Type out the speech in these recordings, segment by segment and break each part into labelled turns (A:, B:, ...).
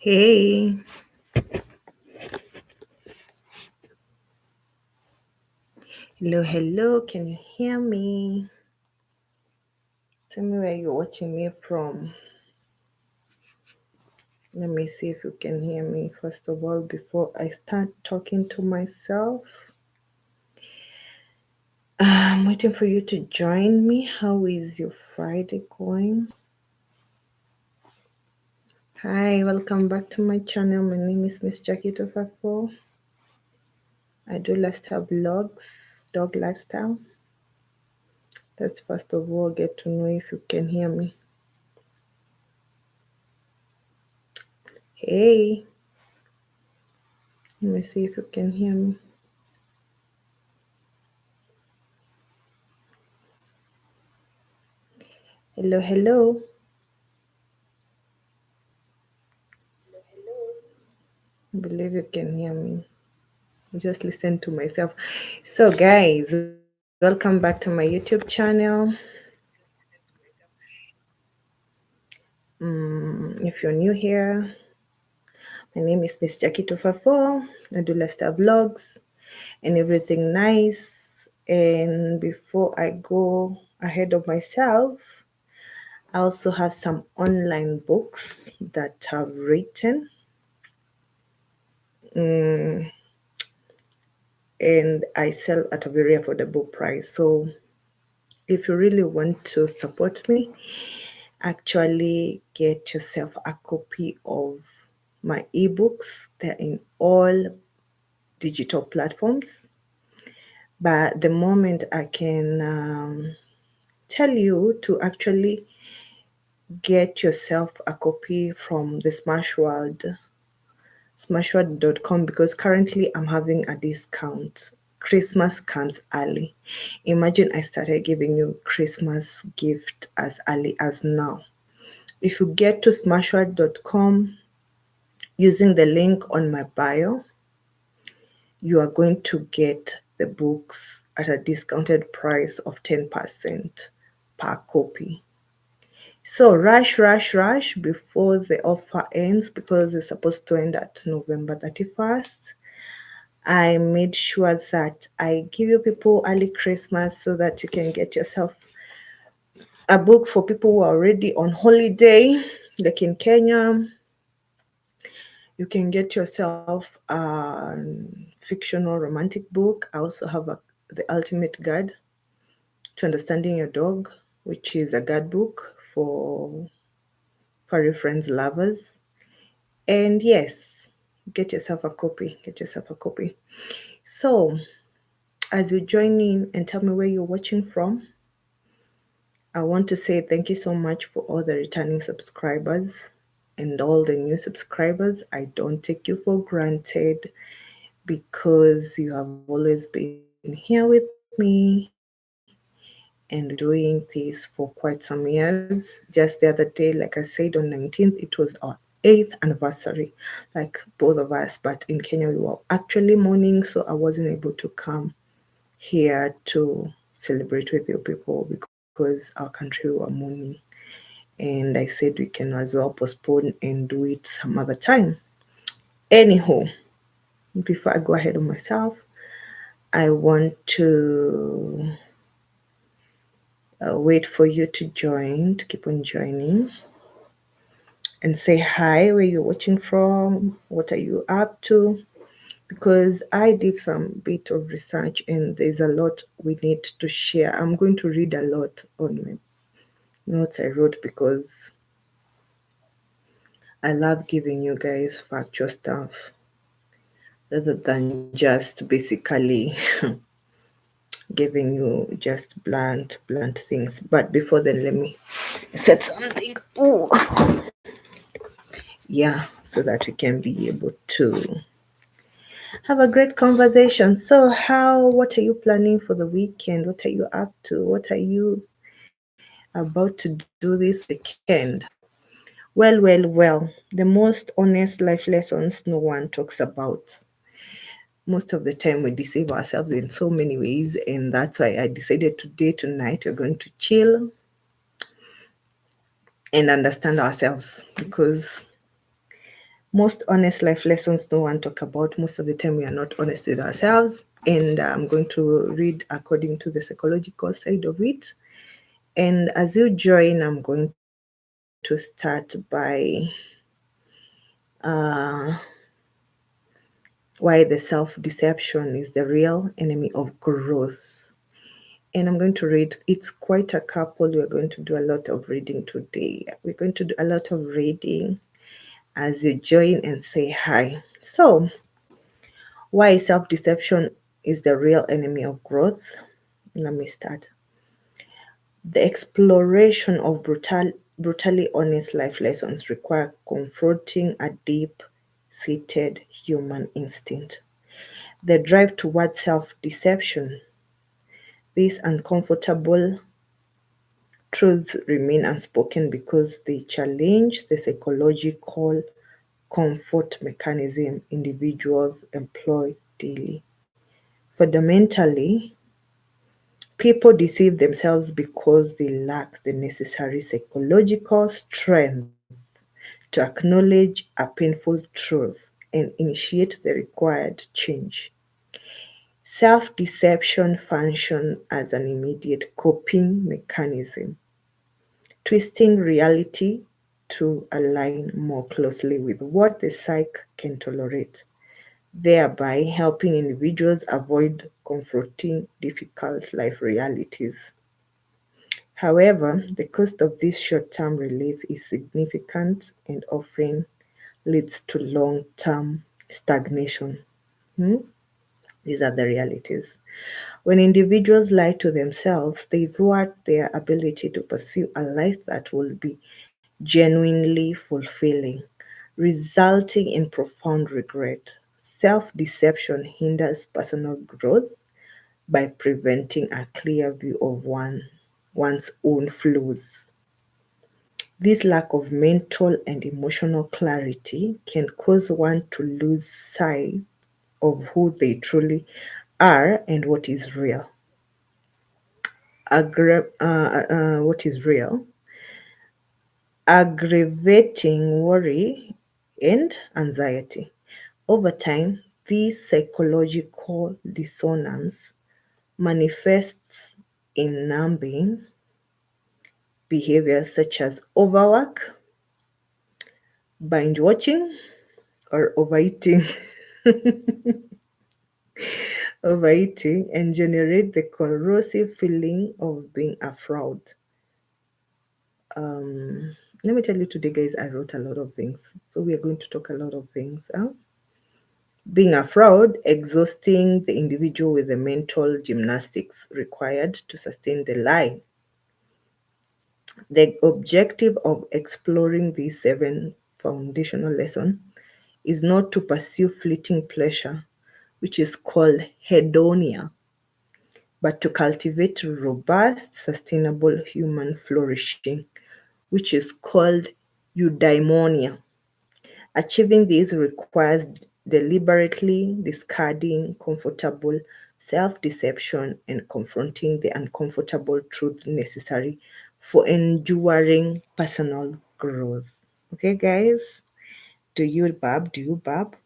A: Hey, hello, can you hear me? Tell me where you're watching me from. Let me see if you can hear me first of all before I start talking to myself. I'm waiting for you to join me. How is your Friday going? Hi, welcome back to my channel. My name is Miss Jackie Tofafo. I do lifestyle vlogs, dog lifestyle. Let's first of all get to know if you can hear me. Hey, let me see if you can hear me. Hello. I believe you can hear me. Just listen to myself. So, guys, welcome back to my YouTube channel. If you're new here, my name is Miss Jackie Tofafo. I do lifestyle vlogs and everything nice. And before I go ahead of myself, I also have some online books that I've written. And I sell at a very affordable price. So if you really want to support me, actually get yourself a copy of my ebooks. They're in all digital platforms. But the moment I can tell you to actually get yourself a copy from the smashworld.com, because currently I'm having a discount. Christmas comes early. Imagine I started giving you Christmas gift as early as now. If you get to smashworld.com using the link on my bio, you are going to get the books at a discounted price of 10% per copy. So rush before the offer ends, because it's supposed to end at November 31st. I made sure that I give you people early Christmas so that you can get yourself a book for people who are already on holiday, like in Kenya. You can get yourself a fictional romantic book. I also have The Ultimate Guide to Understanding Your Dog, which is a guide book for furry friends, lovers. And yes, get yourself a copy. So, as you join in and tell me where you're watching from, I want to say thank you so much for all the returning subscribers and all the new subscribers. I don't take you for granted, because you have always been here with me and doing this for quite some years. Just the other day, like I said, on 19th, it was our 8th anniversary, like both of us. But in Kenya, we were actually mourning, so I wasn't able to come here to celebrate with you people because our country were mourning. And I said we can as well postpone and do it some other time. Anyhow, before I go ahead of myself, I want to wait for you to join, to keep on joining, and say hi, where you're watching from, what are you up to, because I did some bit of research and there's a lot we need to share. I'm going to read a lot on my notes I wrote, because I love giving you guys factual stuff rather than just basically giving you just blunt things. But before then, let me set something. Ooh. Yeah, so that we can be able to have a great conversation. So, what are you planning for the weekend? What are you up to? What are you about to do this weekend? Well. The most honest life lessons no one talks about. Most of the time, we deceive ourselves in so many ways, and that's why I decided tonight, we're going to chill and understand ourselves, because Most honest life lessons no one talk about. Most of the time we are not honest with ourselves, and I'm going to read according to the psychological side of it. And as you join, I'm going to start by uh, why the self-deception is the real enemy of growth. And I'm going to read, it's quite a couple. We're going to do a lot of reading today. We're going to do a lot of reading as you join and say hi. So, why self-deception is the real enemy of growth? Let me start. The exploration of brutally honest life lessons require confronting a deep-seated human instinct. The drive towards self-deception. These uncomfortable truths remain unspoken because they challenge the psychological comfort mechanism individuals employ daily. Fundamentally, people deceive themselves because they lack the necessary psychological strength to acknowledge a painful truth and initiate the required change. Self-deception functions as an immediate coping mechanism, twisting reality to align more closely with what the psyche can tolerate, thereby helping individuals avoid confronting difficult life realities. However, the cost of this short-term relief is significant and often leads to long-term stagnation. Hmm? These are the realities. When individuals lie to themselves, they thwart their ability to pursue a life that will be genuinely fulfilling, resulting in profound regret. Self-deception hinders personal growth by preventing a clear view of one's own flaws. This lack of mental and emotional clarity can cause one to lose sight of who they truly are and what is real. What is real, aggravating worry and anxiety. Over time, this psychological dissonance manifests in numbing behaviors such as overwork, binge watching, or overeating, and generate the corrosive feeling of being a fraud. Let me tell you today, guys, I wrote a lot of things. So we are going to talk a lot of things. Being a fraud, exhausting the individual with the mental gymnastics required to sustain the lie. The objective of exploring these 7 foundational lessons is not to pursue fleeting pleasure, which is called hedonia, but to cultivate robust, sustainable human flourishing, which is called eudaimonia. Achieving this requires deliberately discarding comfortable self-deception and confronting the uncomfortable truth necessary for enduring personal growth. Okay, guys? Do you bab? Do you bab?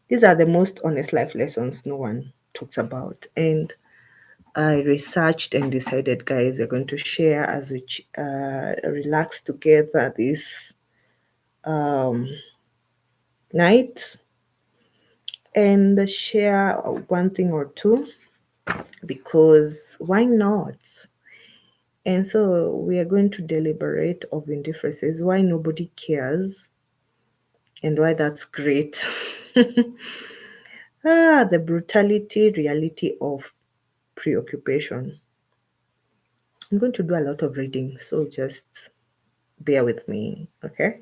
A: These are the most honest life lessons no one talks about. And I researched and decided, guys, we're going to share as we relax together this um, night and share one thing or two because why not? And so we are going to deliberate of indifferences, why nobody cares and why that's great. The brutality reality of preoccupation. I'm going to do a lot of reading, so just bear with me, okay?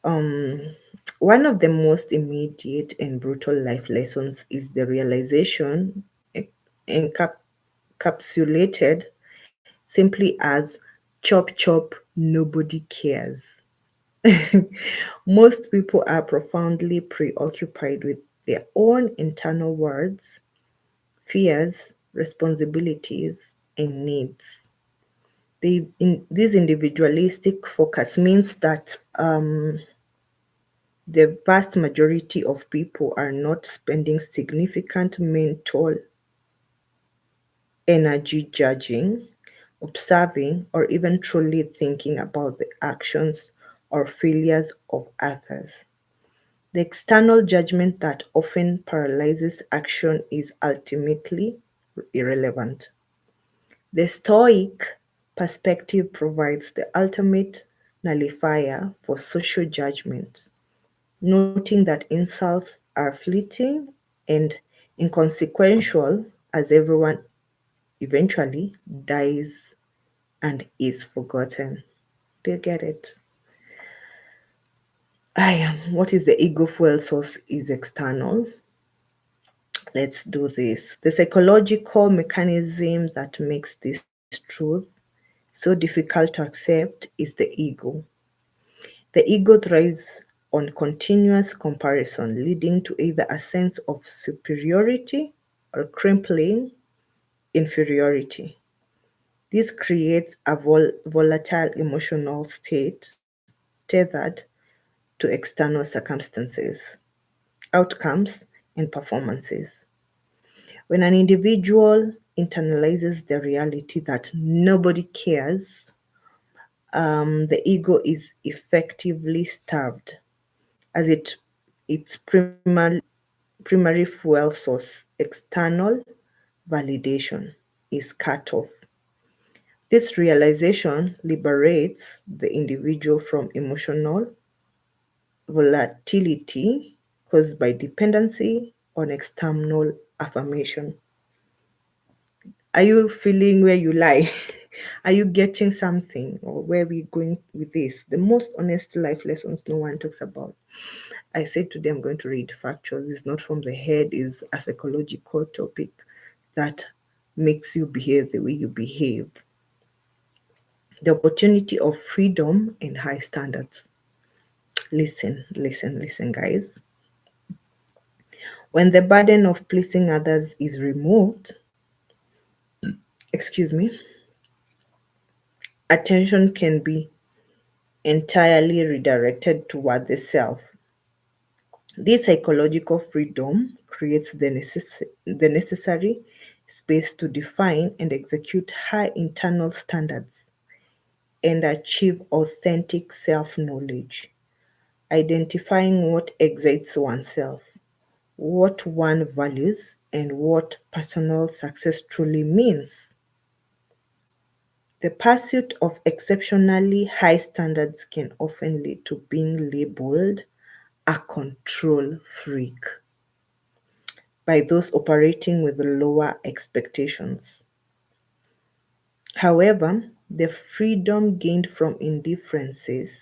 A: Um, One of the most immediate and brutal life lessons is the realization, encapsulated simply as chop chop, nobody cares. Most people are profoundly preoccupied with their own internal words, fears, responsibilities, and needs. This individualistic focus means that The vast majority of people are not spending significant mental energy judging, observing, or even truly thinking about the actions or failures of others. The external judgment that often paralyzes action is ultimately irrelevant. The Stoic perspective provides the ultimate nullifier for social judgment, noting that insults are fleeting and inconsequential as everyone eventually dies and is forgotten. Do you get it? I am. What is the ego fuel source is external. Let's do this. The psychological mechanism that makes this truth so difficult to accept is the ego. The ego thrives on continuous comparison, leading to either a sense of superiority or crippling inferiority. This creates a volatile emotional state tethered to external circumstances, outcomes, and performances. When an individual internalizes the reality that nobody cares, the ego is effectively starved, as its primary fuel source, external validation, is cut off. This realization liberates the individual from emotional volatility caused by dependency on external affirmation. Are you feeling where you lie? Are you getting something, or where we going with this? The most honest life lessons no one talks about. I said today I'm going to read factuals. It's not from the head, it's a psychological topic that makes you behave the way you behave. The opportunity of freedom and high standards. Listen, listen, listen, guys. When the burden of pleasing others is removed, excuse me, attention can be entirely redirected toward the self. This psychological freedom creates the necessary space to define and execute high internal standards and achieve authentic self knowledge, identifying what excites oneself, what one values, and what personal success truly means. The pursuit of exceptionally high standards can often lead to being labeled a control freak by those operating with lower expectations. However, the freedom gained from indifferences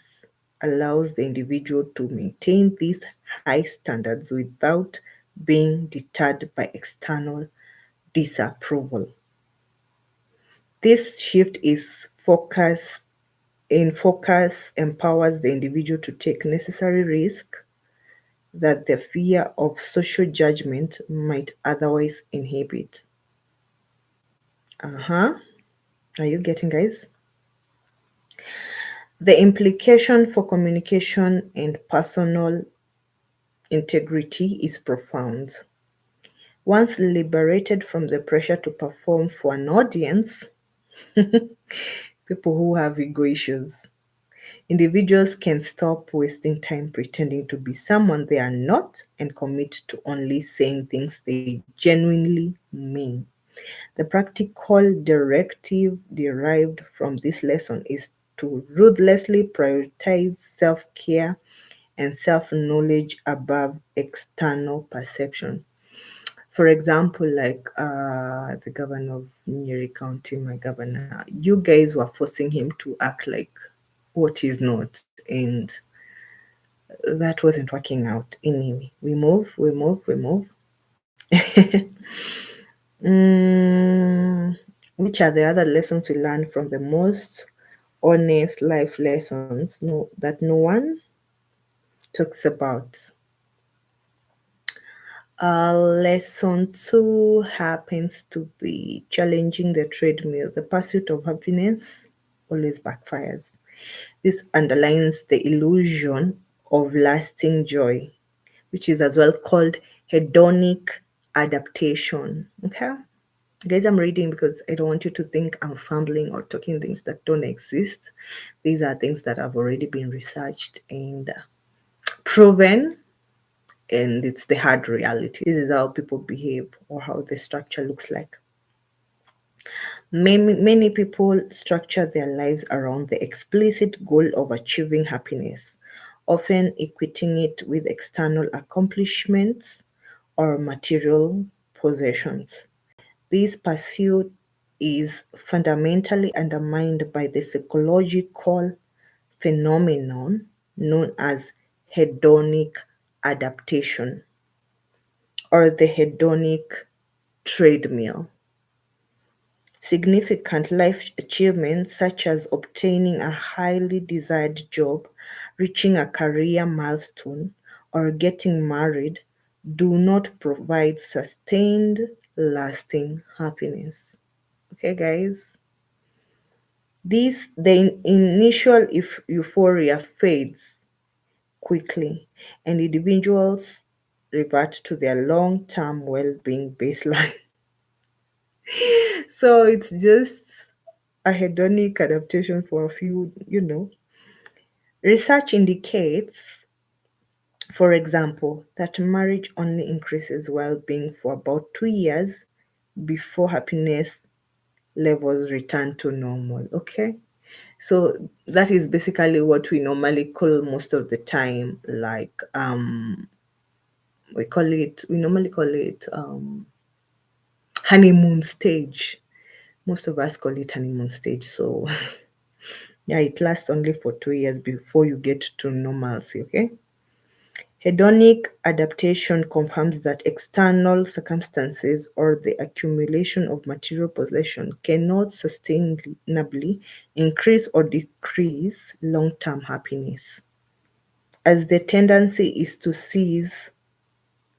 A: allows the individual to maintain these high standards without being deterred by external disapproval. This shift is focus empowers the individual to take necessary risk that the fear of social judgment might otherwise inhibit. Uh-huh. Are you getting, guys? The implication for communication and personal integrity is profound. Once liberated from the pressure to perform for an audience, people who have ego issues, individuals can stop wasting time pretending to be someone they are not and commit to only saying things they genuinely mean. The practical directive derived from this lesson is to ruthlessly prioritize self care and self knowledge above external perception. For example, like the governor of Nyeri County, my governor, you guys were forcing him to act like what he's not, and that wasn't working out. Anyway, we move. Mm, which are the other lessons we learned from the most honest life lessons that no one talks about? Lesson two happens to be challenging the treadmill. The pursuit of happiness always backfires. This underlines the illusion of lasting joy, which is as well called hedonic adaptation. Okay? Guys, I'm reading because I don't want you to think I'm fumbling or talking things that don't exist. These are things that have already been researched and proven, and it's the hard reality. This is how people behave or how the structure looks like. Many people structure their lives around the explicit goal of achieving happiness, often equating it with external accomplishments or material possessions. This pursuit is fundamentally undermined by the psychological phenomenon known as hedonic adaptation or the hedonic treadmill. Significant life achievements such as obtaining a highly desired job, reaching a career milestone, or getting married do not provide sustained, lasting happiness. Okay, guys? The initial euphoria fades quickly, and individuals revert to their long-term well-being baseline. So it's just a hedonic adaptation for a few. Research indicates, for example, that marriage only increases well-being for about 2 years before happiness levels return to normal. Okay? So that is basically what we normally call most of the time, like we normally call it honeymoon stage. Most of us call it honeymoon stage. So yeah, it lasts only for 2 years before you get to normalcy, okay? Hedonic adaptation confirms that external circumstances or the accumulation of material possession cannot sustainably increase or decrease long-term happiness, as the tendency is to cease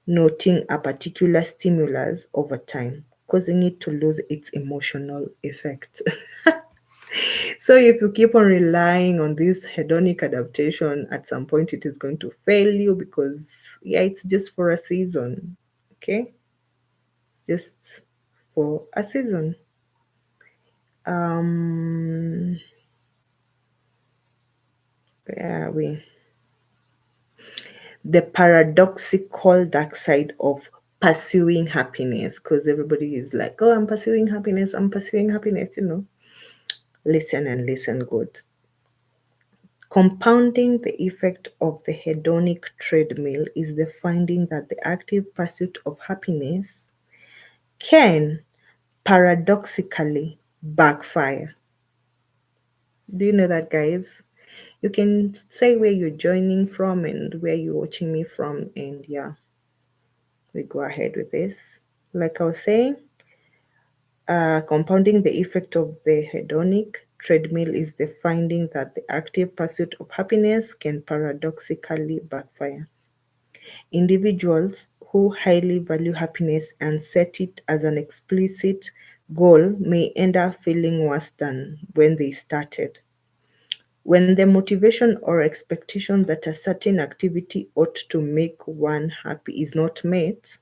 A: noting a particular stimulus over time, causing it to lose its emotional effect. So if you keep on relying on this hedonic adaptation, at some point it is going to fail you because yeah, it's just for a season. Okay? It's just for a season. Where are we? The paradoxical dark side of pursuing happiness, because everybody is like, oh, I'm pursuing happiness, Listen and listen good. Compounding the effect of the hedonic treadmill is the finding that the active pursuit of happiness can paradoxically backfire. Do you know that, guys? You can say where you're joining from and where you're watching me from, and yeah, we go ahead with this. Like I was saying, compounding the effect of the hedonic treadmill is the finding that the active pursuit of happiness can paradoxically backfire. Individuals who highly value happiness and set it as an explicit goal may end up feeling worse than when they started. When the motivation or expectation that a certain activity ought to make one happy is not met,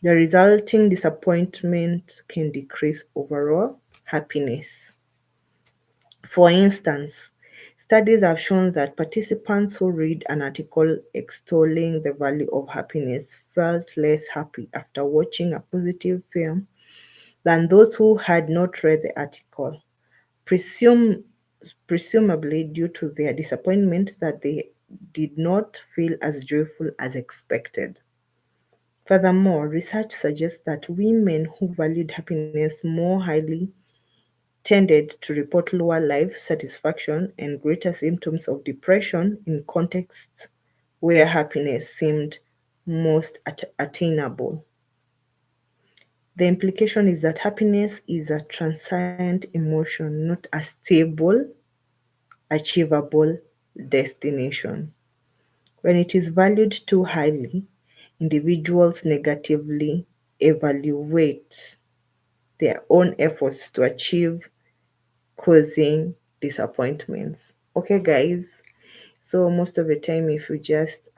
A: the resulting disappointment can decrease overall happiness. For instance, studies have shown that participants who read an article extolling the value of happiness felt less happy after watching a positive film than those who had not read the article, presumably due to their disappointment that they did not feel as joyful as expected. Furthermore, research suggests that women who valued happiness more highly tended to report lower life satisfaction and greater symptoms of depression in contexts where happiness seemed most attainable. The implication is that happiness is a transient emotion, not a stable, achievable destination. When it is valued too highly, individuals negatively evaluate their own efforts to achieve, causing disappointments. Okay, guys. So most of the time, if you just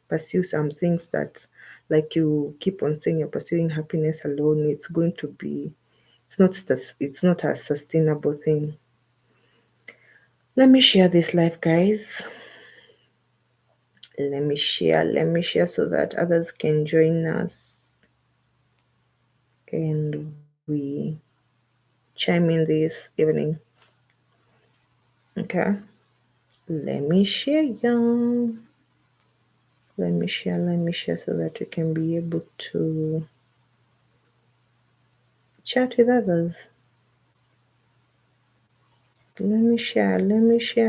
A: pursue some things that, like you keep on saying you're pursuing happiness alone, it's going to be, it's not a sustainable thing. Let me share this live, guys. Let me share so that others can join us and we chime in this evening. Okay, let me share, y'all. Let me share so that we can be able to chat with others. Let me share,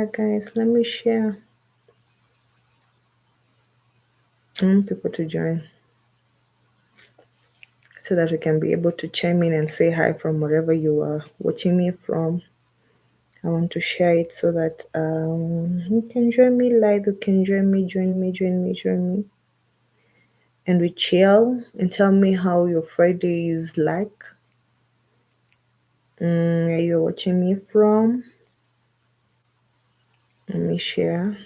A: guys. Let me share. I want people to join so that we can be able to chime in and say hi from wherever you are watching me from. I want to share it so that you can join me live. You can join me. And we chill and tell me how your Friday is like. Where you're watching me from. Let me share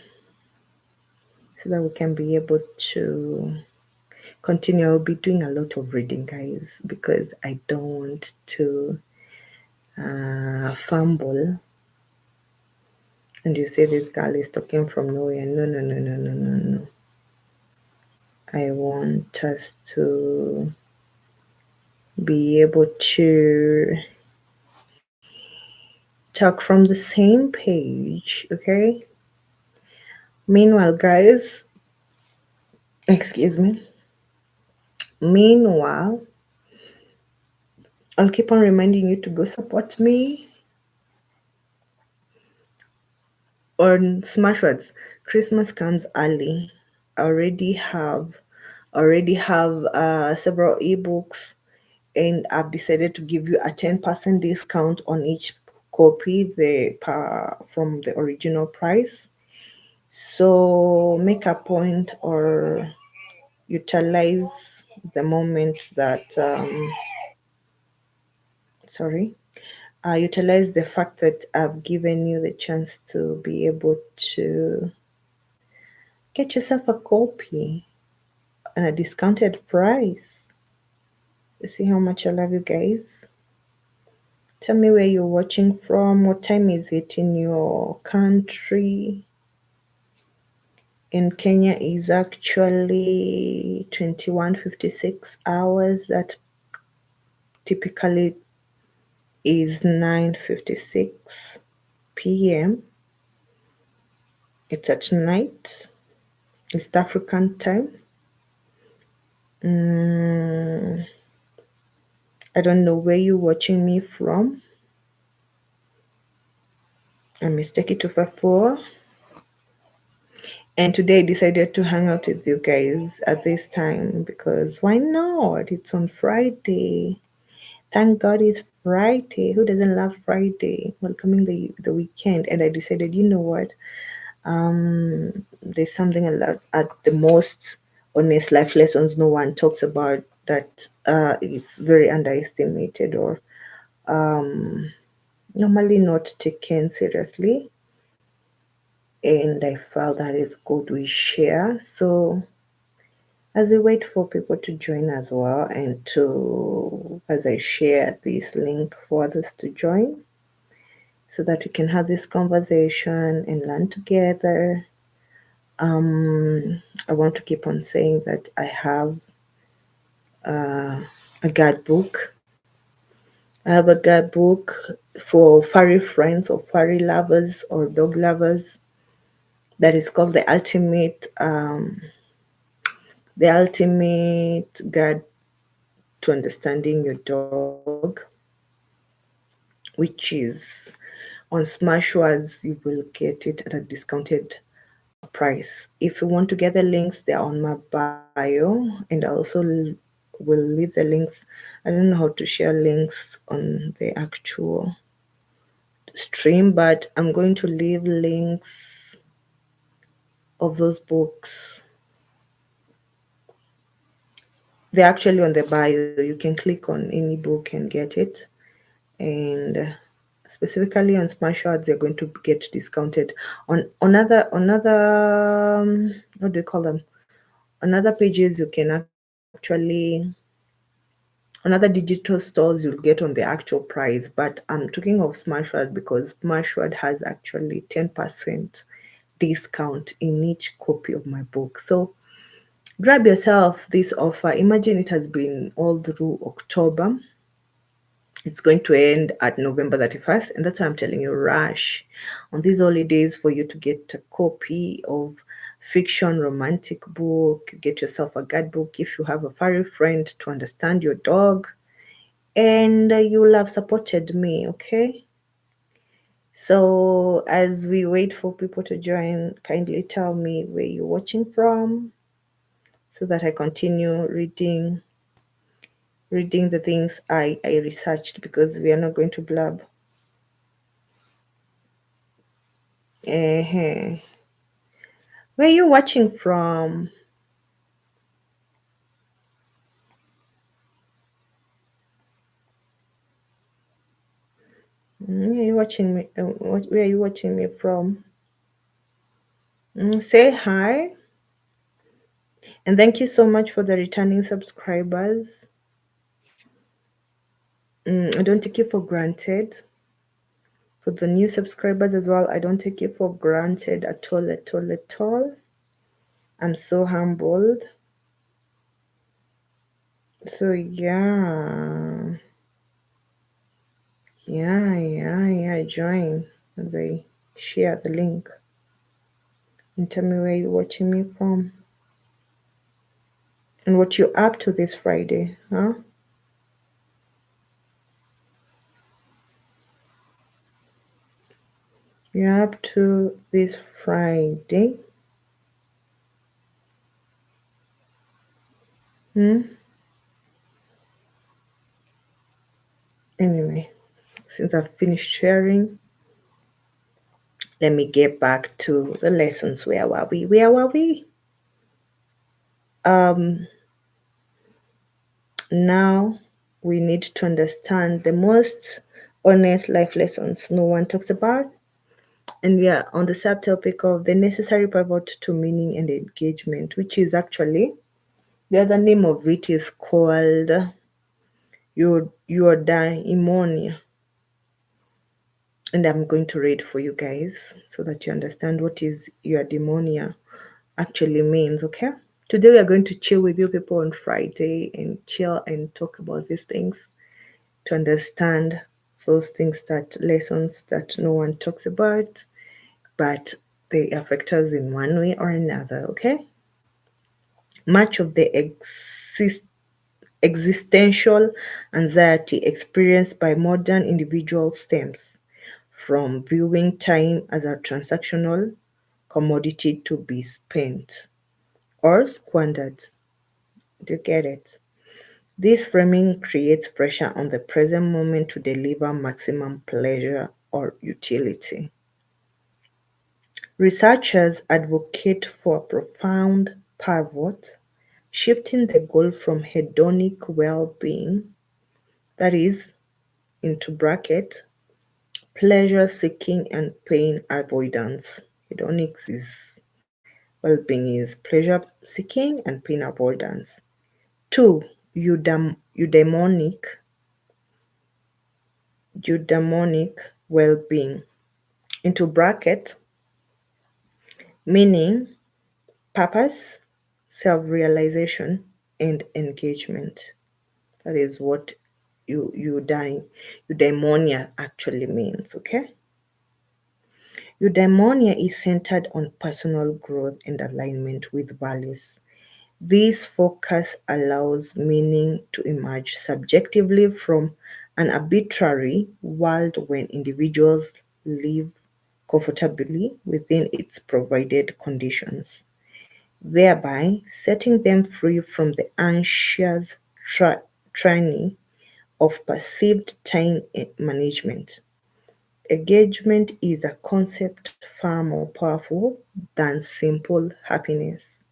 A: so that we can be able to continue. I'll be doing a lot of reading, guys, because I don't want to fumble. And you say this girl is talking from nowhere. No. I want us to be able to talk from the same page, okay? Meanwhile, guys, excuse me. Meanwhile, I'll keep on reminding you to go support me on Smashwords. Christmas comes early. I already have several ebooks, and I've decided to give you a 10% discount on each copy from the original price. So make a point or utilize the moment that utilize the fact that I've given you the chance to be able to get yourself a copy at a discounted price. You see how much I love you guys. Tell me where you're watching from. What time is it in your country? In Kenya is actually 21:56 hours. That typically is 9:56 p.m. It's at night. East African time. I don't know where you're watching me from. I'm Mistake254. And today I decided to hang out with you guys at this time because why not? It's on Friday. Thank God it's Friday. Who doesn't love Friday? Welcoming the weekend. And I decided, you know what? There's something a lot at the most honest life lessons no one talks about that is very underestimated or normally not taken seriously. And I felt that it's good we share. So as we wait for people to join as well, and as I share this link for others to join, so that we can have this conversation and learn together. I want to keep on saying that I have a guidebook. I have a guidebook for furry friends or furry lovers or dog lovers that is called the ultimate guide to understanding your dog, which is on Smashwords. You will get it at a discounted price. If you want to get the links, they're on my bio, and I also will leave the links. I don't know how to share links on the actual stream, but I'm going to leave links of those books. They're actually on the bio. You can click on any book and get it. And specifically on Smashwords, you're going to get discounted. On other what do you call them? On other pages, you can actually, on other digital stores, you'll get on the actual price. But I'm talking of Smashword because Smashword has actually 10% discount in each copy of my book. So grab yourself this offer. Imagine it has been all through October. It's going to end at November 31st, and that's why I'm telling you, rush on these holidays for you to get a copy of fiction romantic book. Get yourself a guidebook if you have a furry friend to understand your dog, and you will have supported me, okay? So as we wait for people to join, kindly tell me where you're watching from so that I continue reading the things I researched, because we are not going to blab. Uh-huh. Where are you watching from? Where are you watching me? Where are you watching me from? Say hi, and thank you so much for the returning subscribers. I don't take it for granted. For the new subscribers as well, I don't take it for granted at all, at all, at all. I'm so humbled. So yeah, join as I share the link and tell me where you're watching me from and what you're up to this Friday, huh? You're up to this Friday. Anyway, since I've finished sharing, let me get back to the lessons. Where were we? Where were we? Now we need to understand the most honest life lessons no one talks about. And we are on the subtopic of the necessary pivot to meaning and engagement, which is actually, the other name of it is called eudaimonia. And I'm going to read for you guys so that you understand what is eudaimonia actually means, okay? Today we are going to chill with you people on Friday and chill and talk about these things to understand those things, that lessons that no one talks about, but they affect us in one way or another, okay? Much of the existential anxiety experienced by modern individuals stems from viewing time as a transactional commodity to be spent or squandered. Do you get it? This framing creates pressure on the present moment to deliver maximum pleasure or utility. Researchers advocate for a profound pivot, shifting the goal from hedonic well-being, that is, into bracket, pleasure seeking and pain avoidance. Hedonics is well-being is pleasure seeking and pain avoidance. Two, eudaimonic well-being, into bracket, meaning, purpose, self-realization, and engagement. That is what eudaimonia actually means, okay? Eudaimonia is centered on personal growth and alignment with values. This focus allows meaning to emerge subjectively from an arbitrary world when individuals live comfortably within its provided conditions, thereby setting them free from the anxious tyranny of perceived time management. Engagement is a concept far more powerful than simple happiness,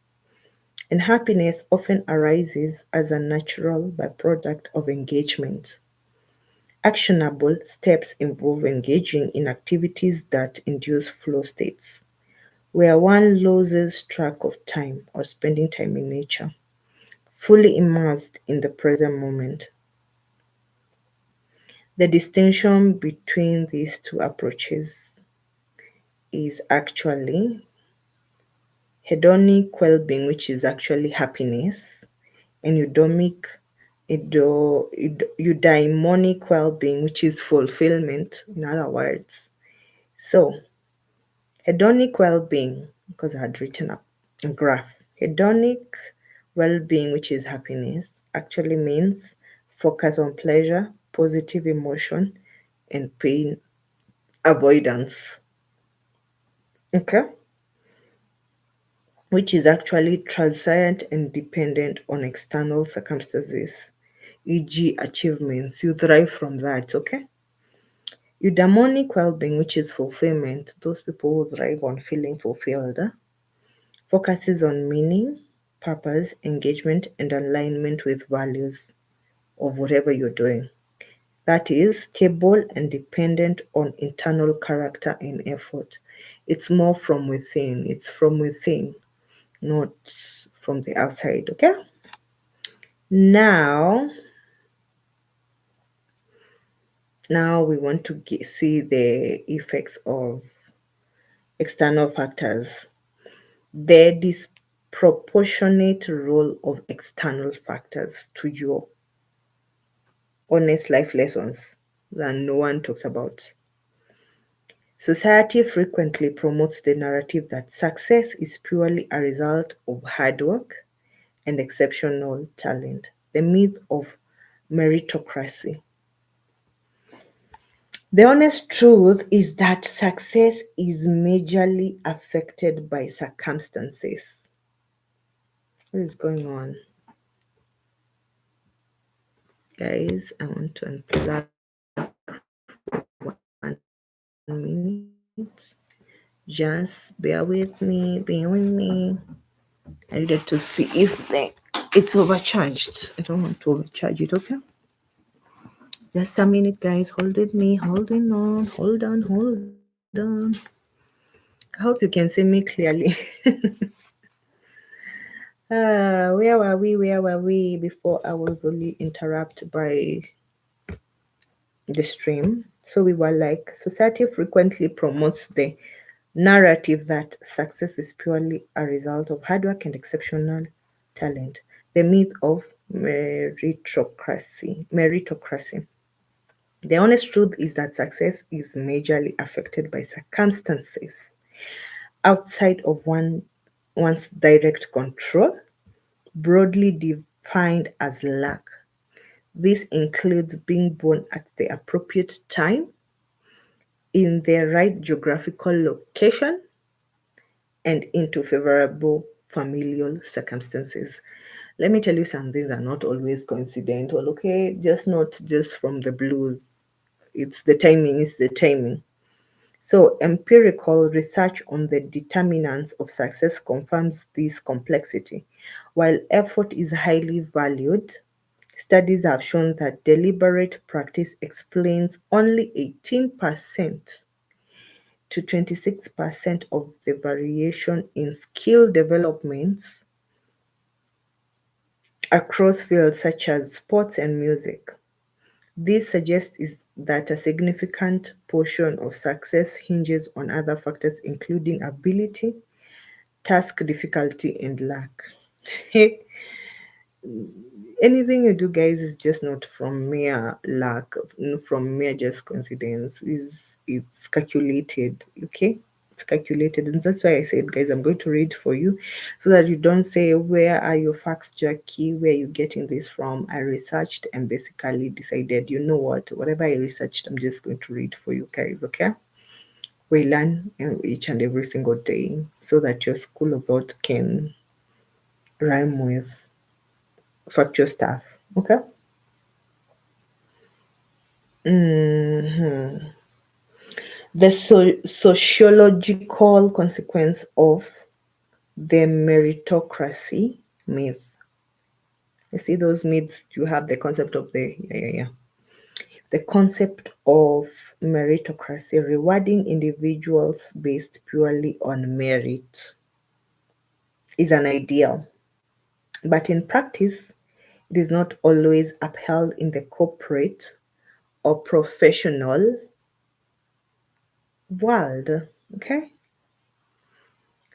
A: and happiness often arises as a natural byproduct of engagement. Actionable steps involve engaging in activities that induce flow states, where one loses track of time or spending time in nature, fully immersed in the present moment. The distinction between these two approaches is actually hedonic well-being, which is actually happiness, and eudaimonic well-being, which is fulfillment, in other words. So, hedonic well-being, because I had written up a graph, hedonic well-being, which is happiness, actually means focus on pleasure, positive emotion, and pain avoidance. Okay? Which is actually transient and dependent on external circumstances, e.g., achievements. You thrive from that, okay? Eudaimonic well-being, which is fulfillment, those people who thrive on feeling fulfilled, focuses on meaning, purpose, engagement, and alignment with values of whatever you're doing. That is stable and dependent on internal character and effort. It's more from within. It's from within, not from the outside, okay? Now, now we want to see the effects of external factors. The disproportionate role of external factors to your honest life lessons that no one talks about. Society frequently promotes the narrative that success is purely a result of hard work and exceptional talent, the myth of meritocracy. The honest truth is that success is majorly affected by circumstances. What is going on? Guys, I want to unplug for 1 minute. Just bear with me, bear with me. I needed to see if it's overcharged. I don't want to overcharge it, okay? Just a minute, guys. Hold with me. Holding on. Hold on. Hold on. I hope you can see me clearly. Where were we? Where were we before I was really interrupted by the stream? So we were like, society frequently promotes the narrative that success is purely a result of hard work and exceptional talent. The myth of meritocracy. Meritocracy. The honest truth is that success is majorly affected by circumstances outside of one's direct control, broadly defined as luck. This includes being born at the appropriate time, in the right geographical location, and into favorable familial circumstances. Let me tell you, some things are not always coincidental, okay? Just not just from the blues. It's the timing, it's the timing. So, empirical research on the determinants of success confirms this complexity. While effort is highly valued, studies have shown that deliberate practice explains only 18% to 26% of the variation in skill developments across fields such as sports and music. This suggests that a significant portion of success hinges on other factors including ability, task difficulty, and luck. Anything you do, guys, is just not from mere luck, from mere just coincidence. It's calculated, okay? It's calculated, and that's why I said, guys, I'm going to read for you, so that you don't say, "Where are your facts, Jackie? Where are you getting this from?" I researched and basically decided, you know what? Whatever I researched, I'm just going to read for you guys, okay? We learn each and every single day, so that your school of thought can rhyme with factual stuff, okay? Mhm. The sociological consequence of the meritocracy myth. You see those myths, you have the concept of the, yeah. The concept of meritocracy, rewarding individuals based purely on merit, is an ideal, but in practice, it is not always upheld in the corporate or professional world. Okay,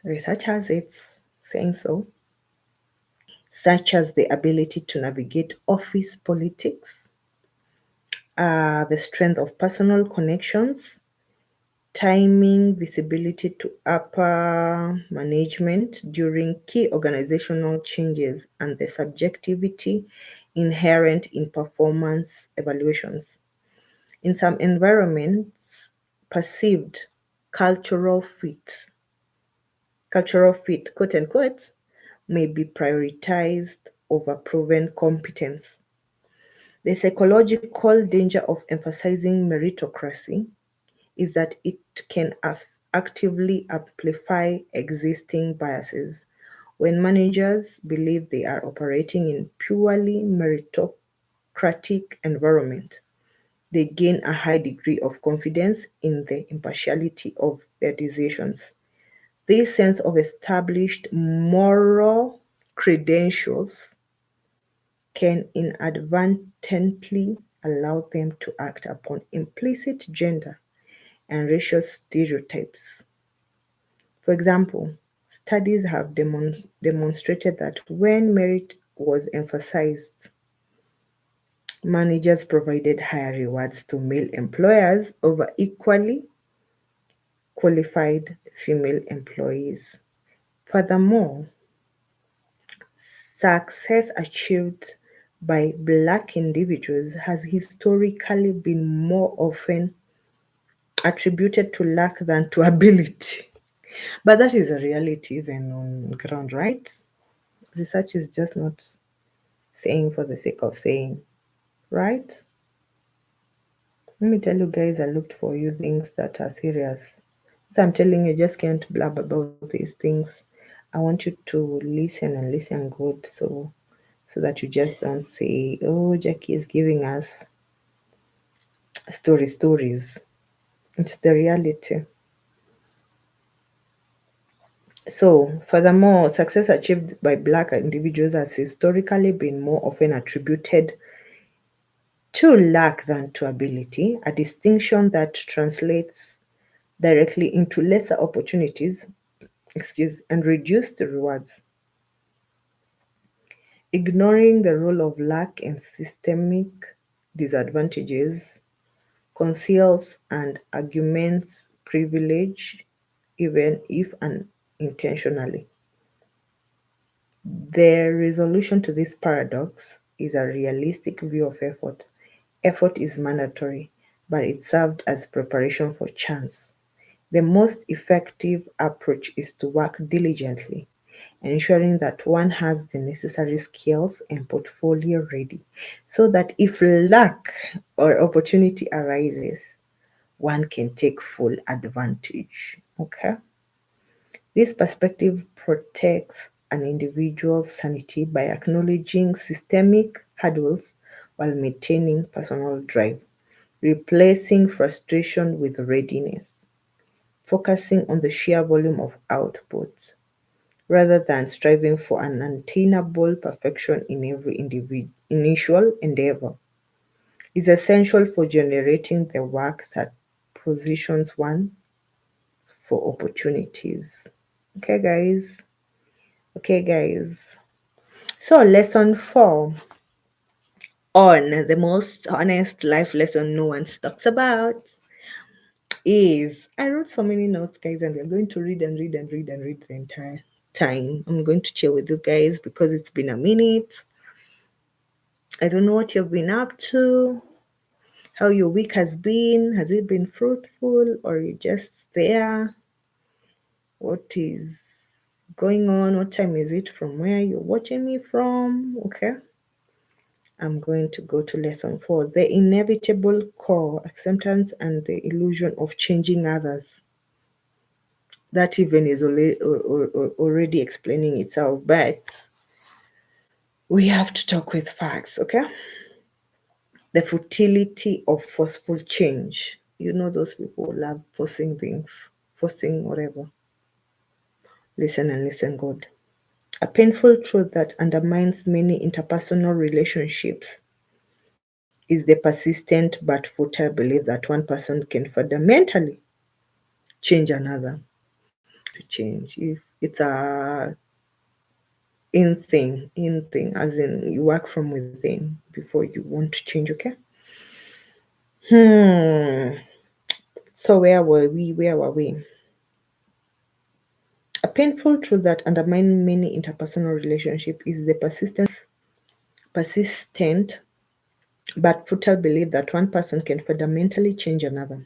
A: research has its saying so, such as the ability to navigate office politics, the strength of personal connections, timing, visibility to upper management during key organizational changes, and the subjectivity inherent in performance evaluations. In some environments, perceived cultural fit, quote unquote, may be prioritized over proven competence. The psychological danger of emphasizing meritocracy is that it can actively amplify existing biases. When managers believe they are operating in purely meritocratic environment, they gain a high degree of confidence in the impartiality of their decisions. This sense of established moral credentials can inadvertently allow them to act upon implicit gender and racial stereotypes. For example, studies have demonstrated that when merit was emphasized, managers provided higher rewards to male employers over equally qualified female employees. Furthermore, success achieved by Black individuals has historically been more often attributed to luck than to ability. But that is a reality even on ground, right? Research is just not saying for the sake of saying, right? Let me tell you guys, I looked for you things that are serious. So I'm telling you, just can't blab about these things. I want you to listen and listen good, so that you just don't say, "Oh, Jackie is giving us stories." It's the reality. So, furthermore, success achieved by Black individuals has historically been more often attributed to luck than to ability, a distinction that translates directly into lesser opportunities, and reduced rewards. Ignoring the role of luck and systemic disadvantages conceals and augments privilege, even if unintentionally. The resolution to this paradox is a realistic view of effort. Effort is mandatory, but it served as preparation for chance. The most effective approach is to work diligently, ensuring that one has the necessary skills and portfolio ready, so that if luck or opportunity arises, one can take full advantage. Okay? This perspective protects an individual's sanity by acknowledging systemic hurdles while maintaining personal drive, replacing frustration with readiness, focusing on the sheer volume of output rather than striving for an unattainable perfection in every initial endeavor, is essential for generating the work that positions one for opportunities. Okay, guys. Okay, guys. So, lesson 4 on the most honest life lesson no one talks about is I wrote so many notes, guys, and we're going to read and read and read and read the entire time. I'm going to chill with you guys because it's been a minute. I don't know what you've been up to, how your week has been. Has it been fruitful or you just there? What is going on? What time is it from where you're watching me from? Okay. I'm going to go to lesson 4, the inevitable core, acceptance and the illusion of changing others. That even is already explaining itself, but we have to talk with facts, okay? The futility of forceful change. You know those people who love forcing things, forcing whatever. Listen and listen, God. A painful truth that undermines many interpersonal relationships is the persistent but futile belief that one person can fundamentally change another. To change. If it's a in thing, as in you work from within before you want to change, okay? Hmm. So where were we? Where were we? A painful truth that undermines many interpersonal relationships is the persistent but futile belief that one person can fundamentally change another.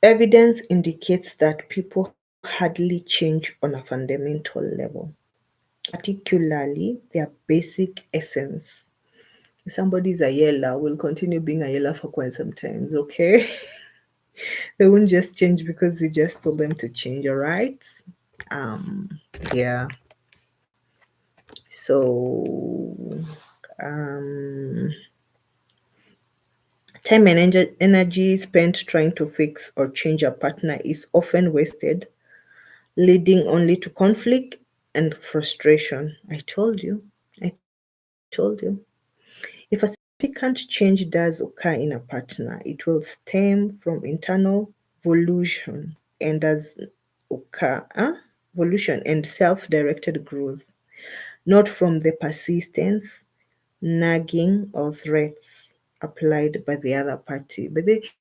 A: Evidence indicates that people hardly change on a fundamental level, particularly their basic essence. If somebody's a yeller, will continue being a yeller for quite some times, okay? They won't just change because we just told them to change, all right? Um, yeah. So, um, time and energy spent trying to fix or change a partner is often wasted, leading only to conflict and frustration. I told you. I told you. If a significant change does occur in a partner, it will stem from internal volition and as occur, volition and self-directed growth, not from the persistence, nagging, or threats applied by the other party. But if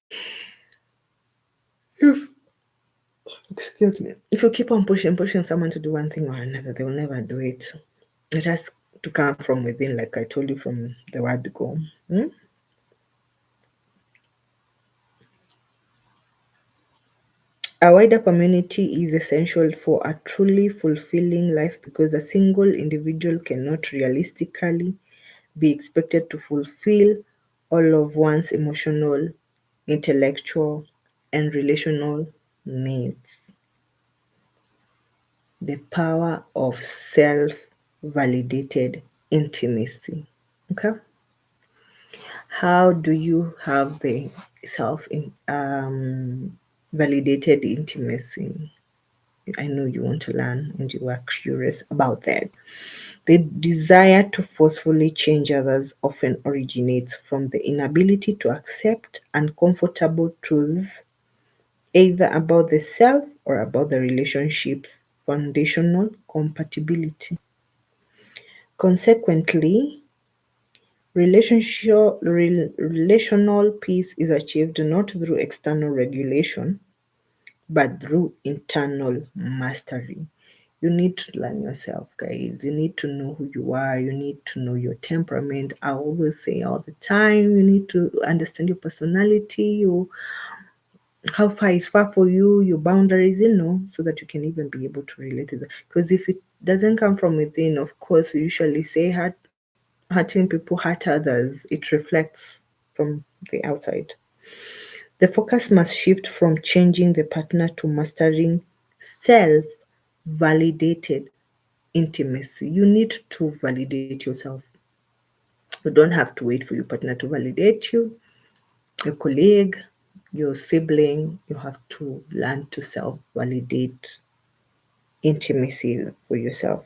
A: excuse me, if you keep on pushing someone to do one thing or another, they will never do it. It has to come from within, like I told you from the word go. A wider community is essential for a truly fulfilling life because a single individual cannot realistically be expected to fulfill all of one's emotional, intellectual, and relational needs. The power of self validated intimacy. Okay? How do you have the self validated intimacy? I know you want to learn and you are curious about that. The desire to forcefully change others often originates from the inability to accept uncomfortable truths, either about the self or about the relationship's foundational compatibility. Consequently, relational peace is achieved not through external regulation, but through internal mastery. You need to learn yourself, guys. You need to know who you are. You need to know your temperament. I always say all the time, you need to understand your personality, how far is far for you, your boundaries, so that you can even be able to relate with it. Because if it doesn't come from within, of course, we usually say hurting people hurt others. It reflects from the outside. The focus must shift from changing the partner to mastering self validated intimacy. You need to validate yourself. You don't have to wait for your partner to validate you, your colleague, your sibling. You have to learn to self validate intimacy for yourself.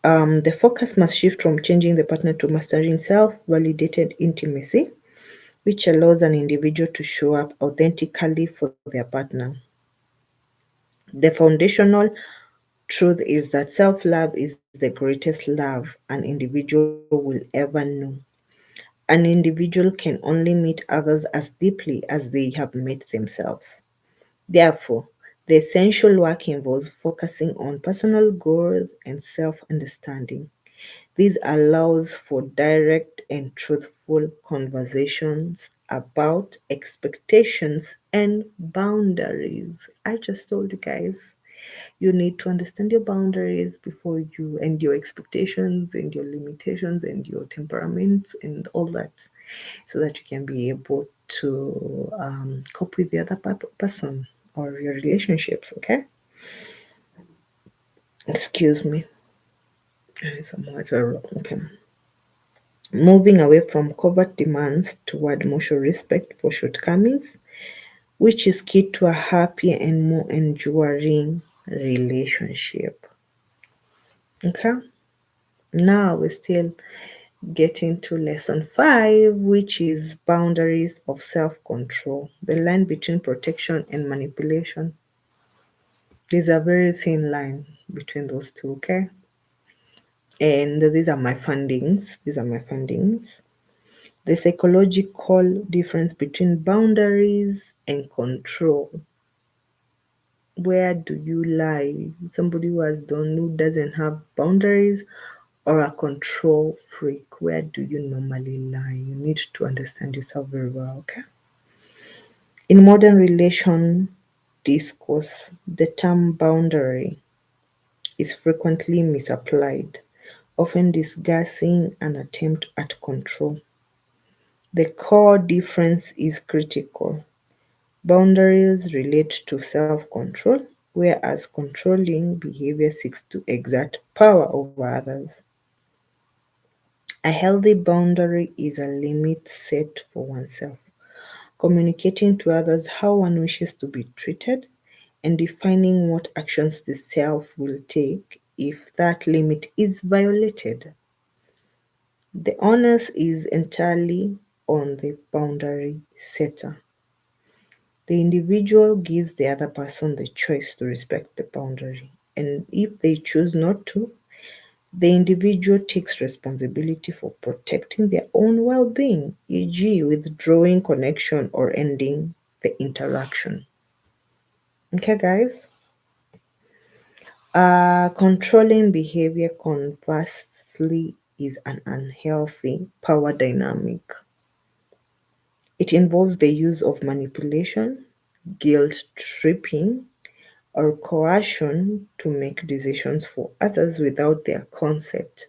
A: The focus must shift from changing the partner to mastering self validated intimacy, which allows an individual to show up authentically for their partner. The foundational truth is that self love is the greatest love an individual will ever know. An individual can only meet others as deeply as they have met themselves. Therefore, the essential work involves focusing on personal growth and self understanding. This allows for direct and truthful conversations about expectations and boundaries. I just told you guys, you need to understand your boundaries before you, and your expectations and your limitations and your temperaments and all that, so that you can be able to cope with the other person or your relationships. Okay, excuse me, I need some water. Okay, moving away from covert demands toward mutual respect for shortcomings, which is key to a happier and more enduring relationship. Okay, now we're still getting to lesson 5, which is boundaries of self control, the line between protection and manipulation. There's a very thin line between those two, okay? And these are my findings. These are my findings. The psychological difference between boundaries and control. Where do you lie? Somebody who doesn't have boundaries, or a control freak? Where do you normally lie? You need to understand yourself very well, okay? In modern relation discourse, the term boundary is frequently misapplied, often disguising an attempt at control. The core difference is critical. Boundaries relate to self control, whereas controlling behavior seeks to exert power over others. A healthy boundary is a limit set for oneself, communicating to others how one wishes to be treated, and defining what actions the self will take if that limit is violated. The onus is entirely on the boundary setter. The individual gives the other person the choice to respect the boundary, and if they choose not to, the individual takes responsibility for protecting their own well being, e.g., withdrawing connection or ending the interaction. Okay, guys? Controlling behavior, conversely, is an unhealthy power dynamic. It involves the use of manipulation, guilt tripping, or coercion to make decisions for others without their consent,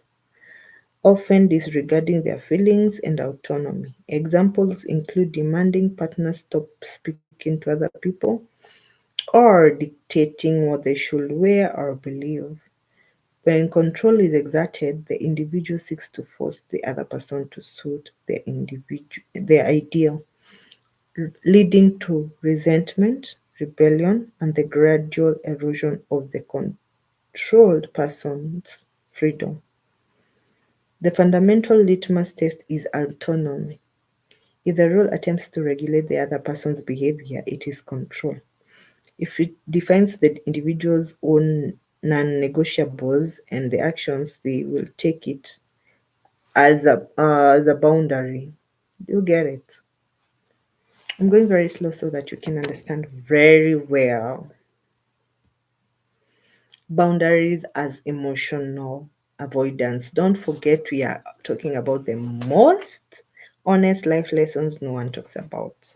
A: often disregarding their feelings and autonomy. Examples include demanding partners stop speaking to other people or dictating what they should wear or believe. When control is exerted, the individual seeks to force the other person to suit their ideal, leading to resentment, rebellion, and the gradual erosion of the controlled person's freedom. The fundamental litmus test is autonomy. If the rule attempts to regulate the other person's behavior, it is control. If it defines the individual's own non negotiables and the actions they will take it as a boundary, you get it. I'm going very slow so that you can understand very well. Boundaries as emotional avoidance. Don't forget, we are talking about the most honest life lessons no one talks about.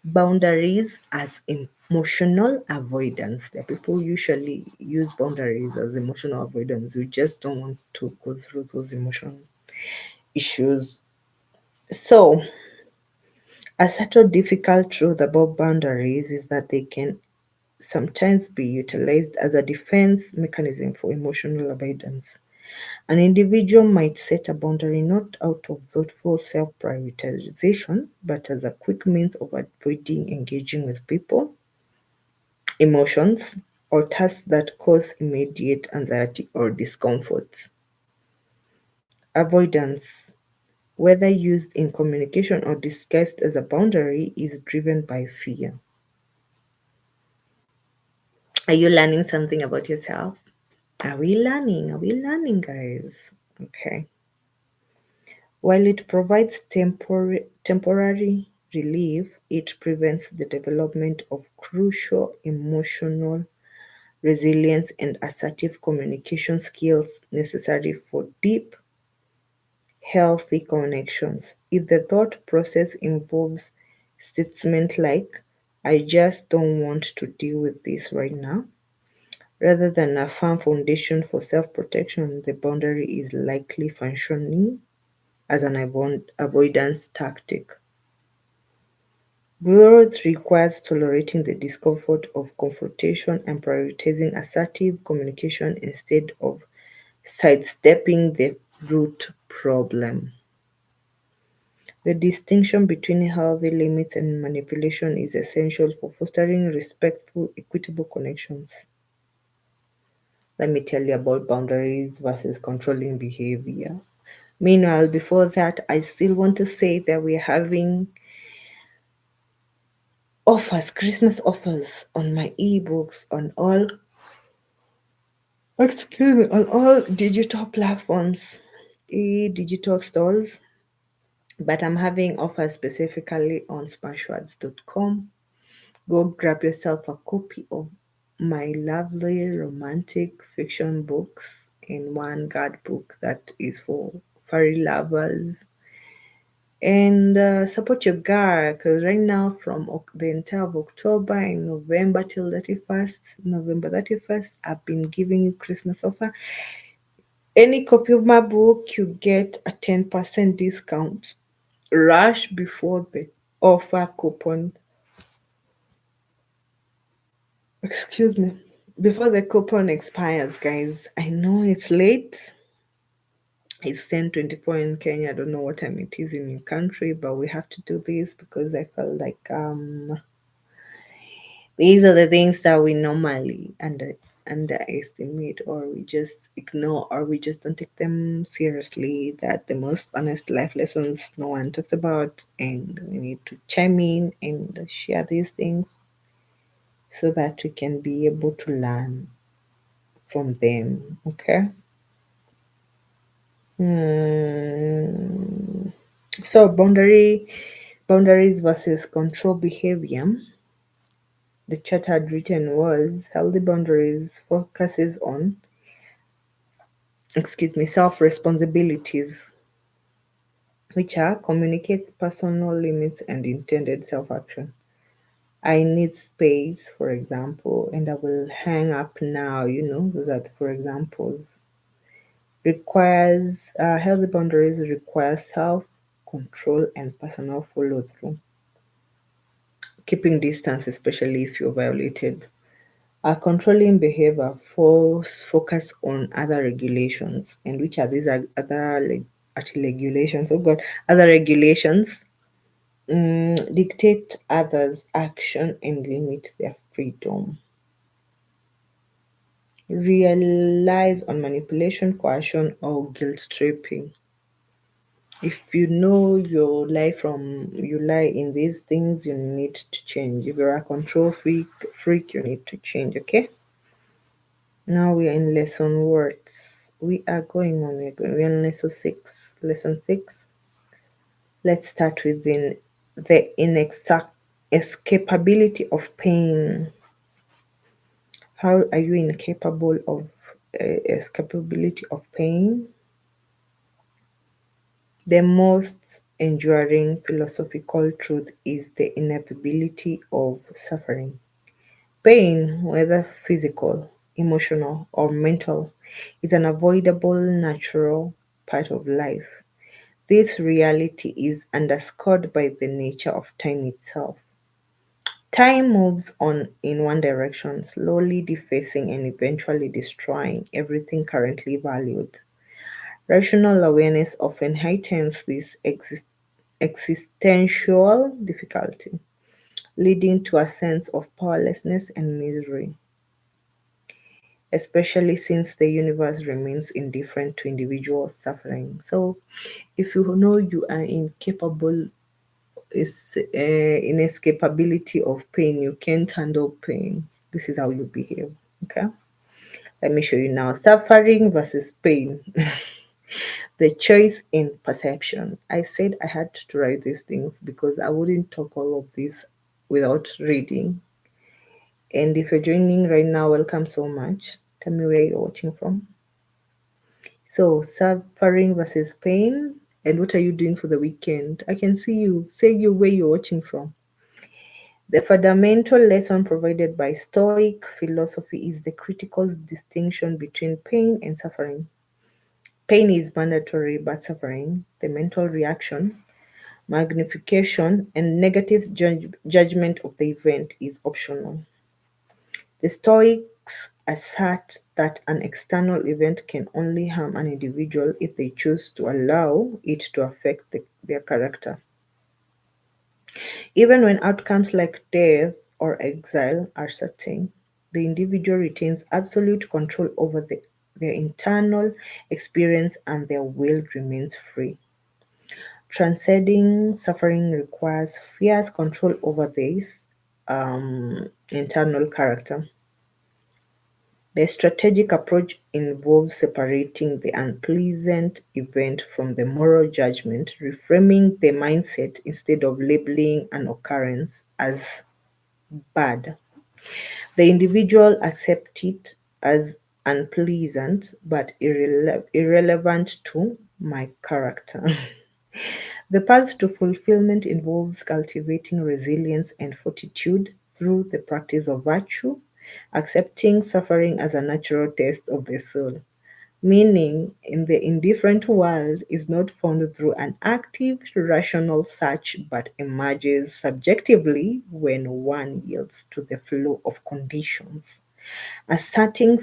A: Boundaries as emotional avoidance. The people usually use boundaries as emotional avoidance. We just don't want to go through those emotional issues. So, a subtle difficult truth about boundaries is that they can sometimes be utilized as a defense mechanism for emotional avoidance. An individual might set a boundary not out of thoughtful self prioritization, but as a quick means of avoiding engaging with people, emotions, or tasks that cause immediate anxiety or discomfort. Avoidance, whether used in communication or disguised as a boundary, is driven by fear. Are you learning something about yourself? Are we learning? Are we learning, guys? Okay. While it provides temporary relief, it prevents the development of crucial emotional resilience and assertive communication skills necessary for deep, healthy connections. If the thought process involves statements like, I just don't want to deal with this right now, rather than a firm foundation for self protection, the boundary is likely functioning as an avoidance tactic. Growth requires tolerating the discomfort of confrontation and prioritizing assertive communication instead of sidestepping the root problem. The distinction between healthy limits and manipulation is essential for fostering respectful, equitable connections. Let me tell you about boundaries versus controlling behavior. Meanwhile, before that, I still want to say that we're having offers, Christmas offers on my ebooks on all digital platforms, digital stores. But I'm having offers specifically on smashwords.com. Go grab yourself a copy of my lovely romantic fiction books in one guidebook that is for furry lovers, and support your girl, because right now from the entire of October and November 31st, I've been giving you Christmas offer. Any copy of my book, you get a 10% discount. Rush before the offer coupon, excuse me, before the coupon expires, guys. I know it's late. It's 10:24 in Kenya. I don't know what time it is in your country, but we have to do this because I felt like these are the things that we normally underestimate, or we just ignore, or we just don't take them seriously. That the most honest life lessons no one talks about, and we need to chime in and share these things so that we can be able to learn from them. Okay. Hmm. So boundaries versus control behavior. The chart had written was healthy boundaries focuses on, self-responsibilities, which are communicates personal limits and intended self-action. I need space, for example, and I will hang up now. Those are for examples. Requires healthy boundaries require self-control and personal follow-through. Keeping distance, especially if you're violated. Controlling behavior focus on other regulations, and which are these regulations? Oh God, other regulations dictate others' action and limit their freedom. Relies on manipulation, coercion, or guilt tripping. If you know you lie in these things, you need to change. If you're a control freak, you need to change. Okay. Now we are in lesson words. We're on lesson six. Lesson six. Let's start with the inescapability of pain. How are you incapable of escapability of pain? The most enduring philosophical truth is the inevitability of suffering. Pain, whether physical, emotional, or mental, is an avoidable, natural part of life. This reality is underscored by the nature of time itself. Time moves on in one direction, slowly defacing and eventually destroying everything currently valued. Rational awareness often heightens this existential difficulty, leading to a sense of powerlessness and misery, especially since the universe remains indifferent to individual suffering. So, if you know you are incapable, is inescapability of pain, you can't handle pain. This is how you behave. Okay, let me show you now. Suffering versus pain. The choice in perception. I said I had to write these things because I wouldn't talk all of this without reading. And if you're joining right now, welcome so much. Tell me where you're watching from. So, suffering versus pain. And what are you doing for the weekend? I can see you. Say you where you're watching from. The fundamental lesson provided by Stoic philosophy is the critical distinction between pain and suffering. Pain is mandatory, but suffering, the mental reaction, magnification, and negative judgment of the event is optional. The Stoics assert that an external event can only harm an individual if they choose to allow it to affect their character. Even when outcomes like death or exile are certain, the individual retains absolute control over their internal experience and their will remains free. Transcending suffering requires fierce control over this internal character. The strategic approach involves separating the unpleasant event from the moral judgment, reframing the mindset instead of labeling an occurrence as bad. The individual accepts it as unpleasant but irrelevant to my character. The path to fulfillment involves cultivating resilience and fortitude through the practice of virtue, accepting suffering as a natural test of the soul. Meaning, in the indifferent world is not found through an active, rational search but emerges subjectively when one yields to the flow of conditions, asserting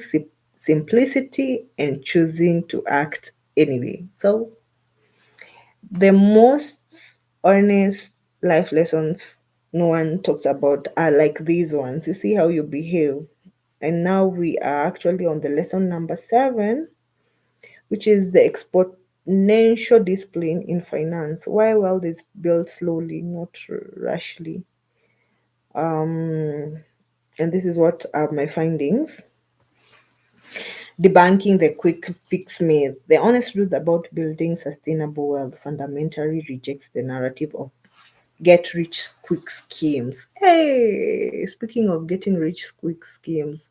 A: simplicity and choosing to act anyway. So, the most honest life lessons no one talks about are like these ones. You see how you behave. And now we are actually on the lesson number 7, which is the exponential discipline in finance. Why wealth is built slowly, not rashly. Um, and this is what are my findings. Debunking the quick fix myth. The honest truth about building sustainable wealth fundamentally rejects the narrative of get rich quick schemes. Hey, speaking of getting rich quick schemes,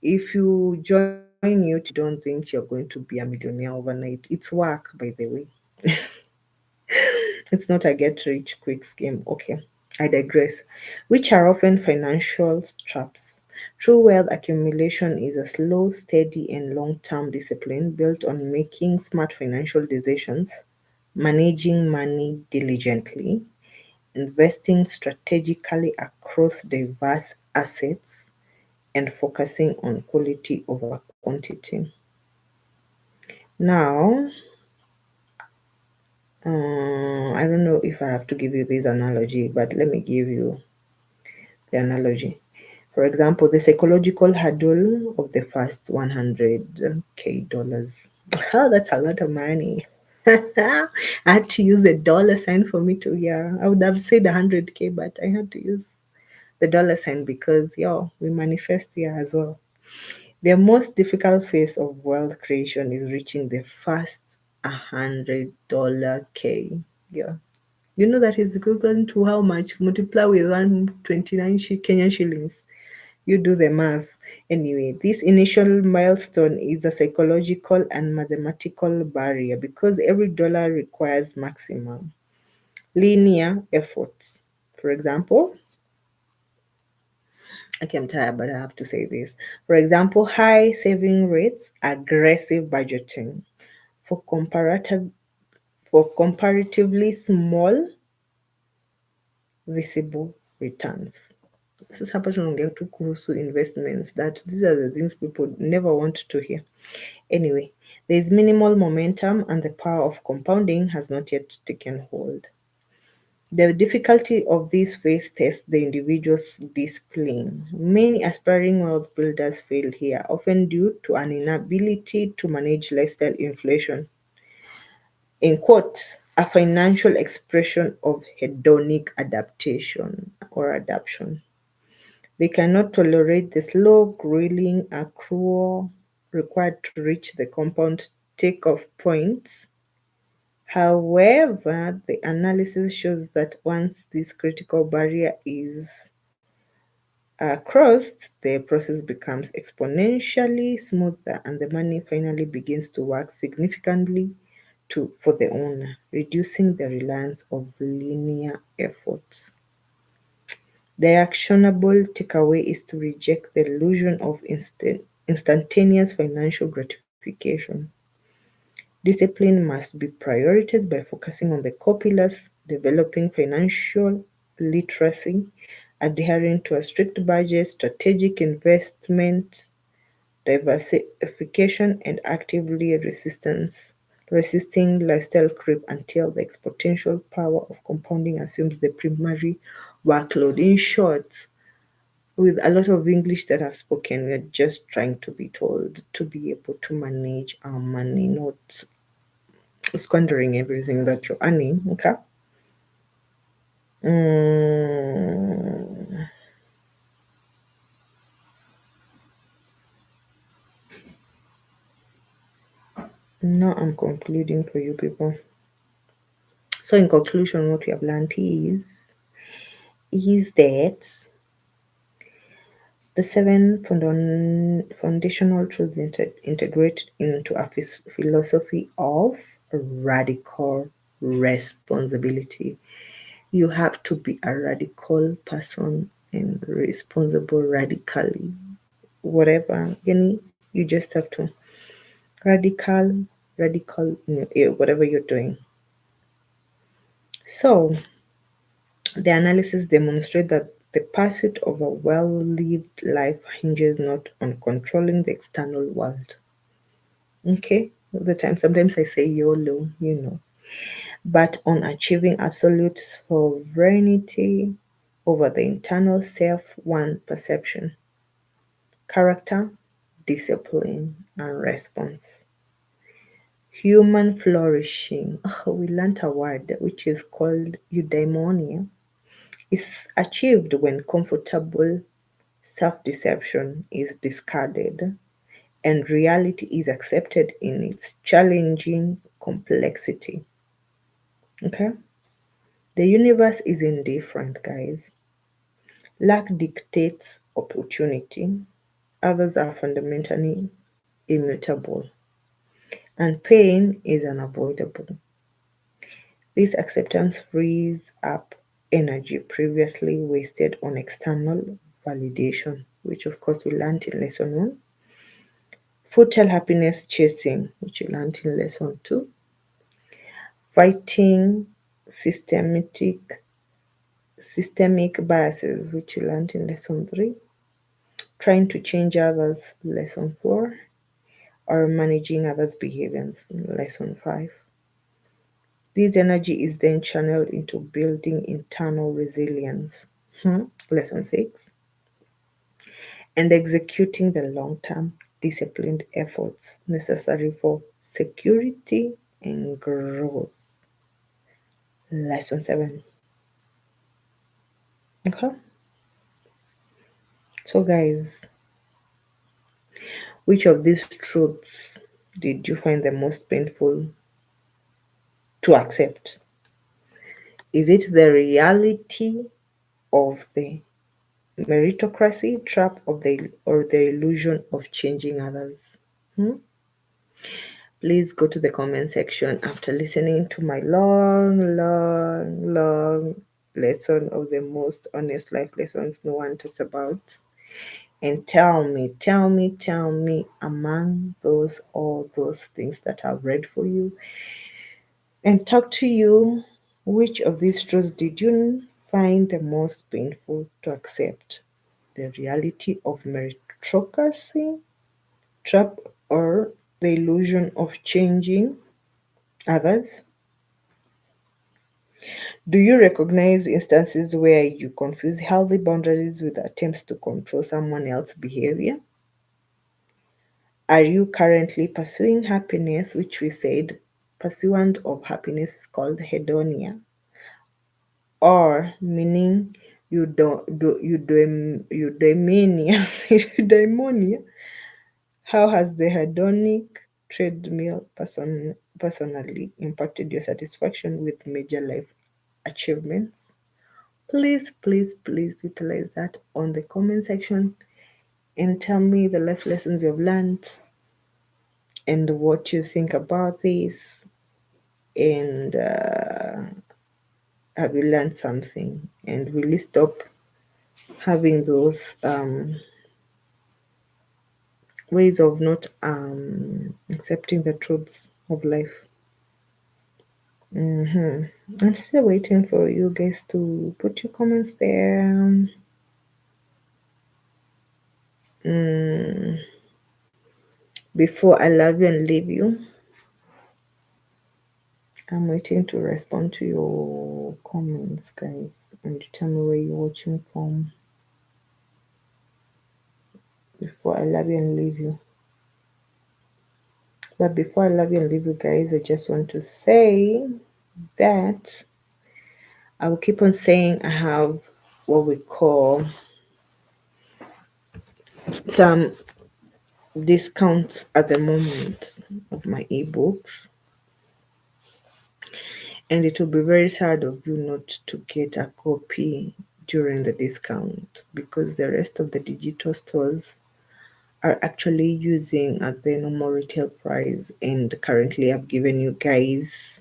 A: if you join YouTube, don't think you're going to be a millionaire overnight. It's work, by the way. It's not a get rich quick scheme. Okay, I digress. Which are often financial traps. True wealth accumulation is a slow, steady, and long term discipline built on making smart financial decisions, managing money diligently, investing strategically across diverse assets, and focusing on quality over quantity. Now, I don't know if I have to give you this analogy, but let me give you the analogy. For example, the psychological hurdle of the first 100K dollars. Oh, that's a lot of money. I had to use a dollar sign for me to, yeah, I would have said 100K, but I had to use the dollar sign because, yeah, we manifest here as well. The most difficult phase of wealth creation is reaching the first $100 K. Yeah. You know that is equivalent to how much? Multiply with 129 Kenyan shillings. You do the math. Anyway, this initial milestone is a psychological and mathematical barrier because every dollar requires maximum linear efforts. For example, okay, I'm tired, but I have to say this. For example, high saving rates, aggressive budgeting for comparatively small visible returns. Sasa hapa tunaongea tu kuhusu investments, that these are the things people never want to hear. Anyway, there is minimal momentum and the power of compounding has not yet taken hold. The difficulty of this phase tests the individual's discipline. Many aspiring wealth builders fail here, often due to an inability to manage lifestyle inflation. In quotes, a financial expression of hedonic adaptation or adaptation. They cannot tolerate the slow, grueling accrual required to reach the compound takeoff point. However, the analysis shows that once this critical barrier is crossed, the process becomes exponentially smoother and the money finally begins to work significantly for the owner, reducing the reliance of linear efforts. The actionable takeaway is to reject the illusion of instantaneous financial gratification. Discipline must be prioritized by focusing on the core pillars, developing financial literacy, adhering to a strict budget, strategic investment, diversification, and actively resistance resisting lifestyle creep until the exponential power of compounding assumes the primary workload. In short, with a lot of English that I've spoken, we're just trying to be told to be able to manage our money, not squandering everything that you're earning. Okay. Mm, now I'm concluding for you people. So, in conclusion, what we have learned is that the seven foundational truths integrate into a philosophy of radical responsibility. You have to be a radical person and responsible radically. Whatever you need, you just have to radical, whatever you're doing. So, the analysis demonstrates that the pursuit of a well-lived life hinges not on controlling the external world. Okay? All the time, sometimes I say YOLO, but on achieving absolute sovereignty over the internal self, one perception, character, discipline, and response. Human flourishing. Oh, we learnt a word which is called eudaimonia. Is achieved when comfortable self-deception is discarded and reality is accepted in its challenging complexity. Okay? The universe is indifferent, guys. Luck dictates opportunity. Others are fundamentally immutable. And pain is unavoidable. This acceptance frees up energy previously wasted on external validation, which of course we learned in lesson 1. Futile happiness chasing, which we learned in lesson 2. Fighting systemic biases, which we learned in lesson 3. Trying to change others, lesson 4. Or managing others' behaviors, lesson 5. This energy is then channeled into building internal resilience, lesson 6, and executing the long-term disciplined efforts necessary for security and growth, lesson 7. Okay, so guys, which of these truths did you find the most painful to accept? Is it the reality of the meritocracy trap or the illusion of changing others? Please go to the comment section after listening to my long lesson of the most honest life lessons no one talks about, and tell me among all those things that I've read for you and talk to you, which of these truths did you find the most painful to accept? The reality of meritocracy trap or the illusion of changing others? Do you recognize instances where you confuse healthy boundaries with attempts to control someone else's behavior? Are you currently pursuing happiness, which we said pursuant of happiness is called hedonia, or meaning eudaimonia? Eudaimonia? How has the hedonic treadmill personally impacted your satisfaction with major life achievements? Please utilize that on the comment section and tell me the life lessons you've learned and what you think about this. And have you learned something? And will you stop having those ways of not accepting the truths of life? I'm still waiting for you guys to put your comments there. Before I love you and leave you, I'm waiting to respond to your comments, guys, and to tell me where you're watching from before I love you and leave you. But before I love you and leave you, guys, I just want to say that I will keep on saying I have what we call some discounts at the moment of my ebooks, and it will be very sad of you not to get a copy during the discount, because the rest of the digital stores are actually using at the normal retail price, and currently I've given you guys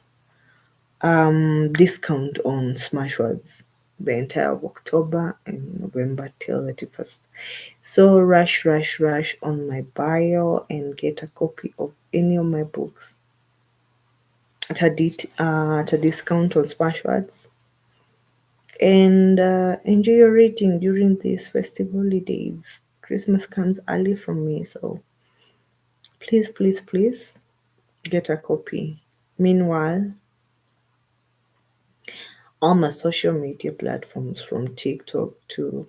A: discount on Smashwords the entire of October and November till 31st. So rush on my bio and get a copy of any of my books at a discount on Smashwords, and enjoy your reading during these festive holidays. Christmas comes early from me, so please get a copy. Meanwhile, all my social media platforms from TikTok to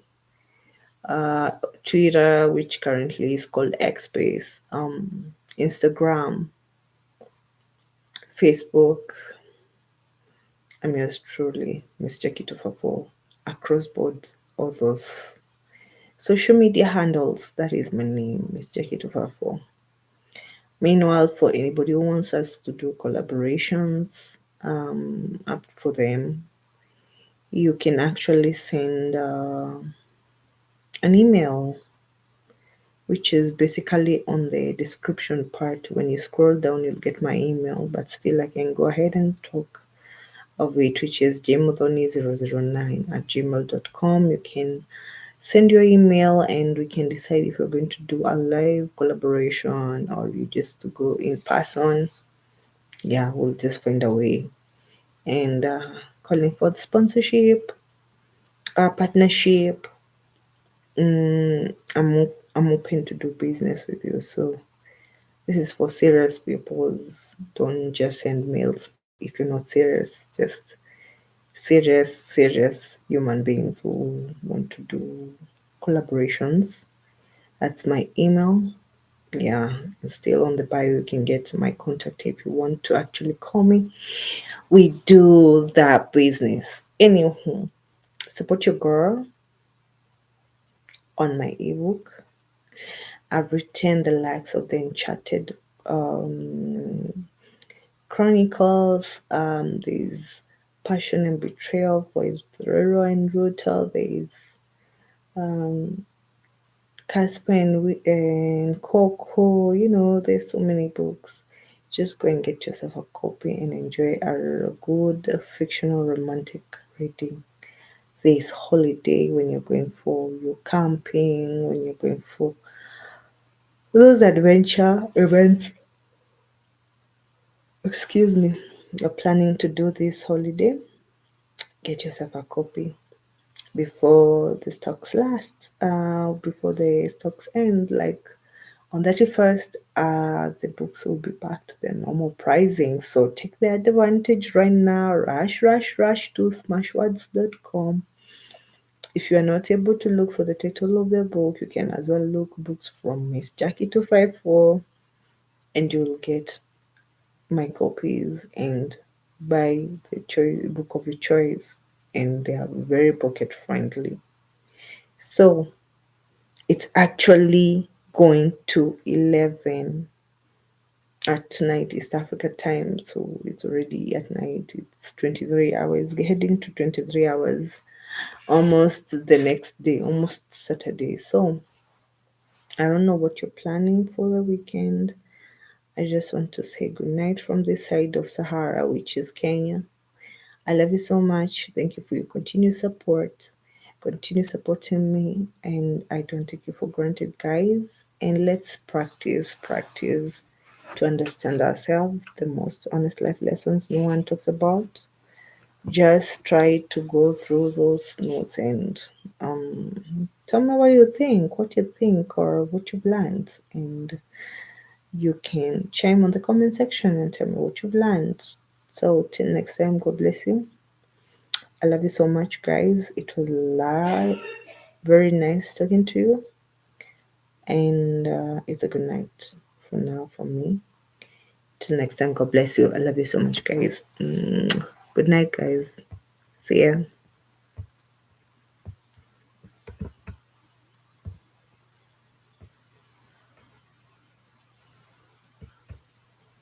A: Twitter, which currently is called X Space, Instagram, Facebook, I'm yours truly, Miss Jackie 244, across board, all those social media handles. That is my name, Miss Jackie 244. Meanwhile, for anybody who wants us to do collaborations, up for them, you can actually send an email, which is basically on the description part. When you scroll down, you'll get my email, but still I can go ahead and talk of it, which is jmuthoni009@gmail.com. You can send your email and we can decide if we're going to do a live collaboration or you just to go in person. Yeah, we'll just find a way. And calling for the sponsorship, partnership. I'm open to do business with you. So this is for serious people. Don't just send mails if you're not serious. Just serious human beings who want to do collaborations. That's my email. Yeah, it's still on the bio. You can get my contact if you want to actually call me. We do that business. Anywho, support your girl on my ebook. I've written the likes of the Enchanted Chronicles. There's Passion and Betrayal for Rero and Ruta. There's um, Casper and Coco. There's so many books. Just go and get yourself a copy and enjoy a good fictional romantic reading this holiday, when you're going for your camping, when you're going for those adventure events. Excuse me. You're planning to do this holiday, get yourself a copy before the stocks last, before the stocks end. Like on 31st, the books will be back to their normal pricing. So take the advantage right now. Rush to smashwords.com. If you are not able to look for the title of the book, you can as well look books from Miss Jackie 254 and you will get my copies and buy the book of your choice, and they are very pocket friendly. So it's actually going to 11 at night East Africa time, so it's already at night. It's 23 hours, heading to 23 hours, almost the next day, almost Saturday. So I don't know what you're planning for the weekend. I just want to say good night from this side of Sahara, which is Kenya. I love you so much. Thank you for your continued support. Continue supporting me, and I don't take you for granted, guys. And let's practice to understand ourselves. The most honest life lessons no one talks about. Just try to go through those notes and tell me what you think, or what you've learned, and you can chime on the comment section and tell me what you've learned. So till next time, God bless you. I love you so much, guys. It was very nice talking to you, and it's a good night for now from me. Till next time, God bless you. I love you so much, guys. Good night, guys. See ya.